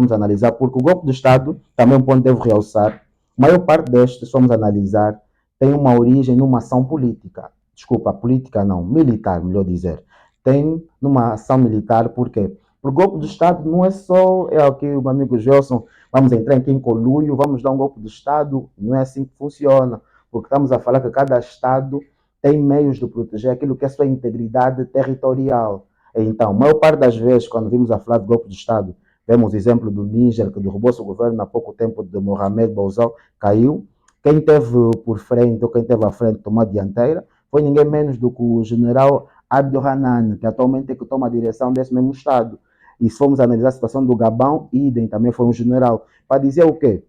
vamos analisar, porque o golpe de Estado, também um ponto que devo realçar, a maior parte destes, se formos analisar, tem uma origem numa ação política. Desculpa, política não, militar, melhor dizer. Tem numa ação militar, por quê? Porque o golpe de Estado não é só, é o que o meu amigo Gelson, vamos entrar aqui em conluio, vamos dar um golpe de Estado, não é assim que funciona, porque estamos a falar que cada Estado tem meios de proteger aquilo que é a sua integridade territorial. Então, a maior parte das vezes, quando vimos a falar de golpe de Estado, vemos o exemplo do Níger, que derrubou seu governo há pouco tempo de Mohamed Bazoum, caiu. Quem teve por frente, ou quem teve à frente, tomou a dianteira, foi ninguém menos do que o general Abdurrahman, que atualmente é que toma a direção desse mesmo Estado. E se formos analisar a situação do Gabão, idem, também foi um general. Para dizer o quê?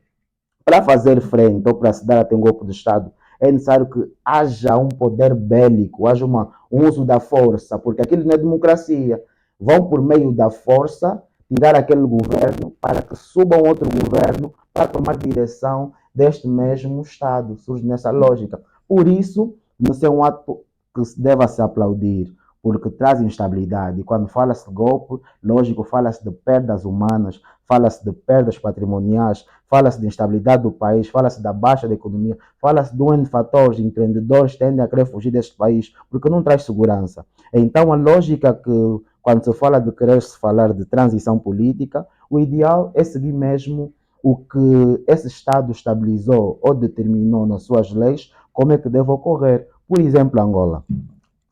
Para fazer frente ou para se dar até um golpe de Estado, é necessário que haja um poder bélico, haja um uso da força, porque aquilo não é democracia. Vão por meio da força tirar aquele governo para que suba um outro governo para tomar direção deste mesmo Estado. Surge nessa lógica. Por isso, não é um ato que se deva se aplaudir, porque traz instabilidade. E quando fala-se de golpe, lógico, fala-se de perdas humanas, fala-se de perdas patrimoniais, fala-se de instabilidade do país, fala-se da baixa da economia, fala-se de um fatores, empreendedores tendem a querer fugir deste país, porque não traz segurança. Então, a lógica que, quando se fala de querer se falar de transição política, o ideal é seguir mesmo o que esse Estado estabilizou ou determinou nas suas leis, como é que deve ocorrer. Por exemplo, Angola.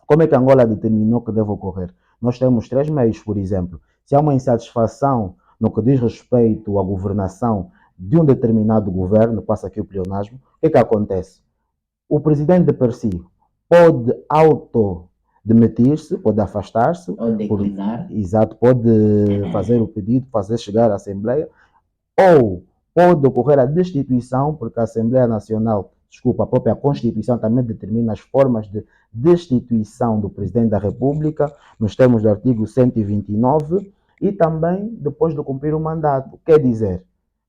Como é que Angola determinou que deve ocorrer? Nós temos três meios, por exemplo. Se há uma insatisfação no que diz respeito à governação de um determinado governo, passa aqui o pleonasmo, o que é que acontece? O presidente de per si pode autodemitir-se, pode afastar-se, ou declinar. Exato, pode fazer o pedido, fazer chegar à Assembleia, ou pode ocorrer a destituição, porque a Assembleia Nacional, desculpa, a própria Constituição também determina as formas de destituição do Presidente da República, nos termos do artigo 129, e também depois de cumprir o mandato. Quer dizer,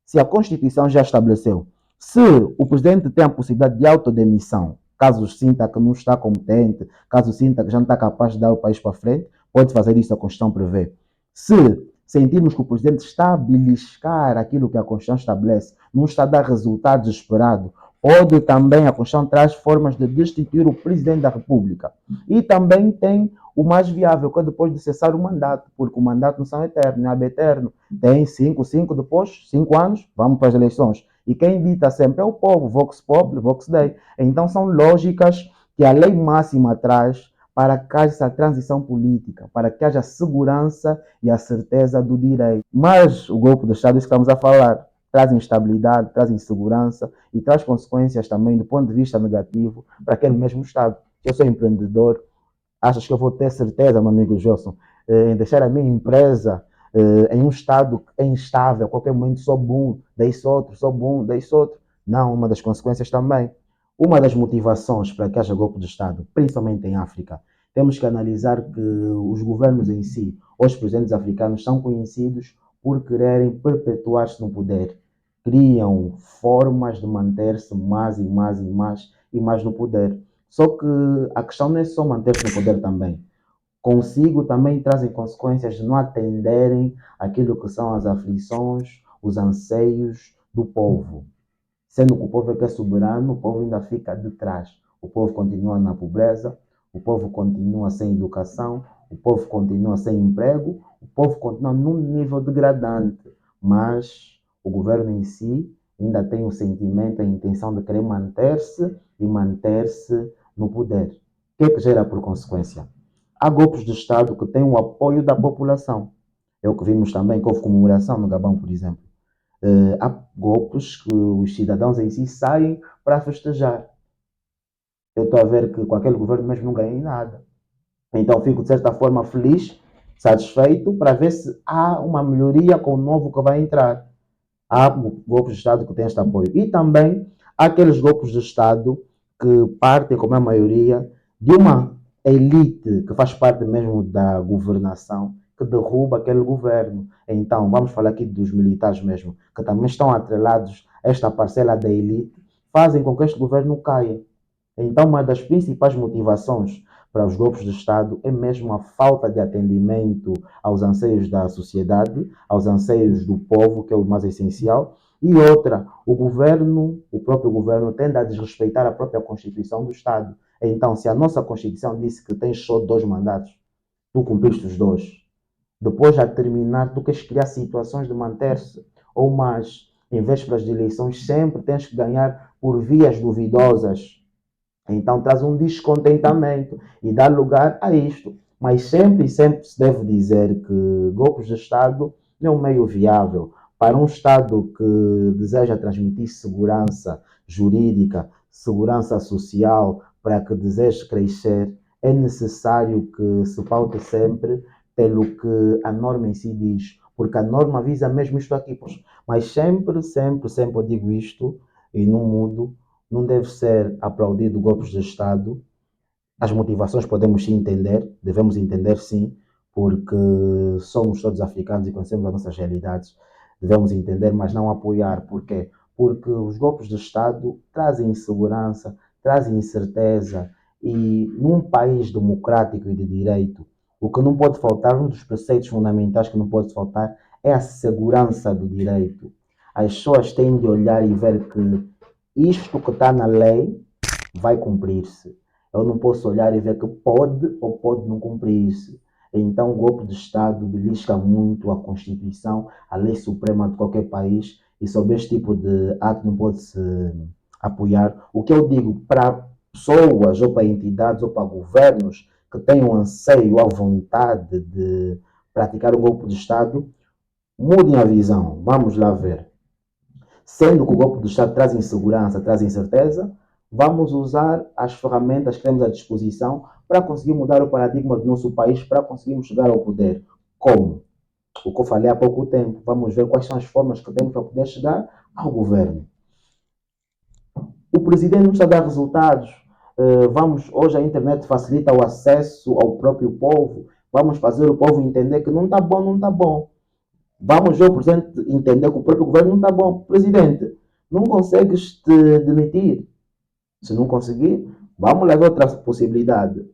se a Constituição já estabeleceu, se o Presidente tem a possibilidade de autodemissão, caso sinta que não está competente, caso sinta que já não está capaz de dar o país para frente, pode fazer isso, a Constituição prevê. Se sentirmos que o Presidente está a beliscar aquilo que a Constituição estabelece, não está a dar resultados esperados, pode também, a Constituição traz formas de destituir o Presidente da República. E também tem o mais viável, que é depois de cessar o mandato, porque o mandato não são eterno, não é eterno. Tem 5 depois, 5 anos, vamos para as eleições. E quem dita sempre é o povo, Vox Populi, Vox Dei. Então são lógicas que a lei máxima traz para que haja essa transição política, para que haja segurança e a certeza do direito. Mas o golpe do Estado, isso que estamos a falar, traz instabilidade, traz insegurança e traz consequências também do ponto de vista negativo para aquele mesmo Estado. Se eu sou empreendedor, achas que eu vou ter certeza, meu amigo Gelson, em deixar a minha empresa em um estado instável, a qualquer momento sou bom, deixo outro, sou bom, deixo outro? Não, uma das consequências também. Uma das motivações para que haja golpe de Estado, principalmente em África, temos que analisar que os governos em si, os presidentes africanos, são conhecidos por quererem perpetuar-se no poder. Criam formas de manter-se mais e mais e mais e mais no poder. Só que a questão não é só manter-se no poder também. Consigo também trazem consequências de não atenderem aquilo que são as aflições, os anseios do povo. Sendo que o povo é que é soberano, o povo ainda fica de trás. O povo continua na pobreza, o povo continua sem educação, o povo continua sem emprego, o povo continua num nível degradante. Mas o governo em si ainda tem o sentimento, a intenção de querer manter-se e manter-se no poder. O que é que gera por consequência? Há golpes de Estado que têm o apoio da população. É o que vimos também, que houve comemoração no Gabão, por exemplo. Há golpes que os cidadãos em si saem para festejar. Eu estou a ver que com aquele governo mesmo não ganhei nada. Então fico, de certa forma, feliz, satisfeito, para ver se há uma melhoria com o novo que vai entrar. Há golpes de Estado que têm este apoio. E também há aqueles golpes de Estado que partem, como é a maioria, de uma elite que faz parte mesmo da governação, que derruba aquele governo. Então, vamos falar aqui dos militares mesmo, que também estão atrelados a esta parcela da elite, fazem com que este governo caia. Então, uma das principais motivações para os golpes de Estado é mesmo a falta de atendimento aos anseios da sociedade, aos anseios do povo, que é o mais essencial. E outra, o próprio governo, tende a desrespeitar a própria Constituição do Estado. Então, se a nossa Constituição disse que tens só 2 mandatos, tu cumpriste os 2. Depois, a terminar, tu queres criar situações de manter-se ou mais. Em vésperas de eleições, sempre tens que ganhar por vias duvidosas. Então traz um descontentamento e dá lugar a isto. Mas sempre se deve dizer que golpes de Estado não é um meio viável. Para um Estado que deseja transmitir segurança jurídica, segurança social, para que deseje crescer, é necessário que se paute sempre pelo que a norma em si diz. Porque a norma visa mesmo isto aqui. Mas sempre eu digo isto e não mudo, não deve ser aplaudido golpes de Estado. As motivações podemos sim entender, devemos entender sim, porque somos todos africanos e conhecemos as nossas realidades. Devemos entender, mas não apoiar. Por quê? Porque os golpes de Estado trazem insegurança, trazem incerteza. E num país democrático e de direito, o que não pode faltar, um dos preceitos fundamentais que não pode faltar, é a segurança do direito. As pessoas têm de olhar e ver que isto que está na lei vai cumprir-se. Eu não posso olhar e ver que pode ou pode não cumprir-se. Então, o golpe de Estado belisca muito a Constituição, a lei suprema de qualquer país, e sobre este tipo de ato não pode-se apoiar. O que eu digo para pessoas, ou para entidades, ou para governos que tenham anseio, a vontade de praticar o golpe de Estado, mudem a visão. Vamos lá ver. Sendo que o golpe do Estado traz insegurança, traz incerteza, vamos usar as ferramentas que temos à disposição para conseguir mudar o paradigma do nosso país, para conseguirmos chegar ao poder. Como? O que eu falei há pouco tempo. Vamos ver quais são as formas que temos para poder chegar ao governo. O presidente não está a dar resultados. Hoje a internet facilita o acesso ao próprio povo. Vamos fazer o povo entender que não está bom, não está bom. Vamos ver o presidente entender que o próprio governo não está bom. Presidente, não consegues te demitir? Se não conseguir, vamos levar outra possibilidade.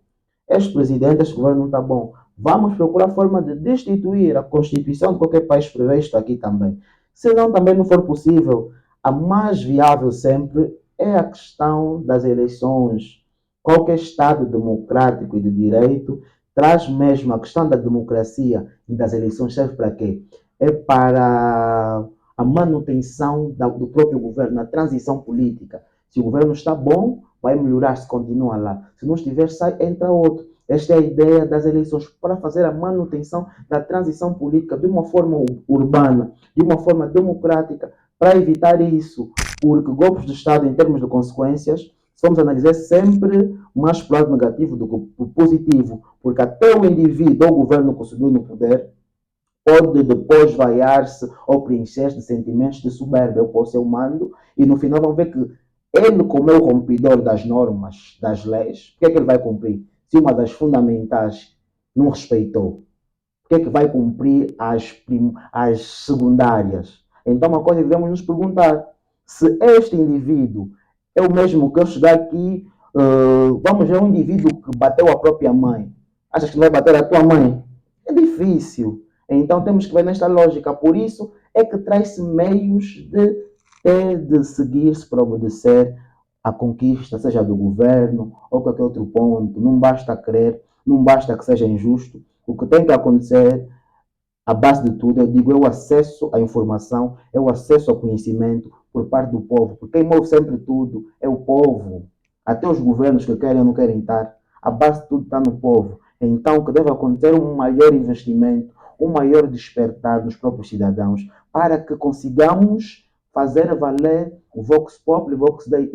Este presidente, este governo não está bom. Vamos procurar forma de destituir. A Constituição de qualquer país prevê isto aqui também. Se não, também não for possível, a mais viável sempre é a questão das eleições. Qualquer Estado democrático e de direito traz mesmo a questão da democracia e das eleições. Serve para quê? É para a manutenção do próprio governo, a transição política. Se o governo está bom, vai melhorar se continua lá. Se não estiver, sai, entra outro. Esta é a ideia das eleições, para fazer a manutenção da transição política de uma forma urbana, de uma forma democrática, para evitar isso. Porque golpes de Estado, em termos de consequências, vamos analisar sempre mais para o lado negativo do que o positivo. Porque até o indivíduo ou o governo que subiu no poder pode depois vaiar-se ou preencher-se de sentimentos de soberba. Eu posso ser humano e no final vão ver que ele, como é o rompidor das normas, das leis, o que é que ele vai cumprir? Se uma das fundamentais não respeitou, o que é que vai cumprir as secundárias? Então, uma coisa que devemos nos perguntar, se este indivíduo é o mesmo que eu chegar aqui, vamos ver um indivíduo que bateu a própria mãe. Achas que vai bater a tua mãe? É difícil. Então, temos que ver nesta lógica. Por isso, é que traz-se meios de seguir-se para obedecer à conquista, seja do governo ou qualquer outro ponto. Não basta querer, não basta que seja injusto. O que tem que acontecer, a base de tudo, eu digo, é o acesso à informação, é o acesso ao conhecimento por parte do povo. Porque quem move sempre tudo é o povo. Até os governos que querem ou não querem estar, a base de tudo está no povo. Então, o que deve acontecer é um maior investimento, um maior despertar dos próprios cidadãos, para que consigamos fazer valer o Vox Populi, o Vox Dei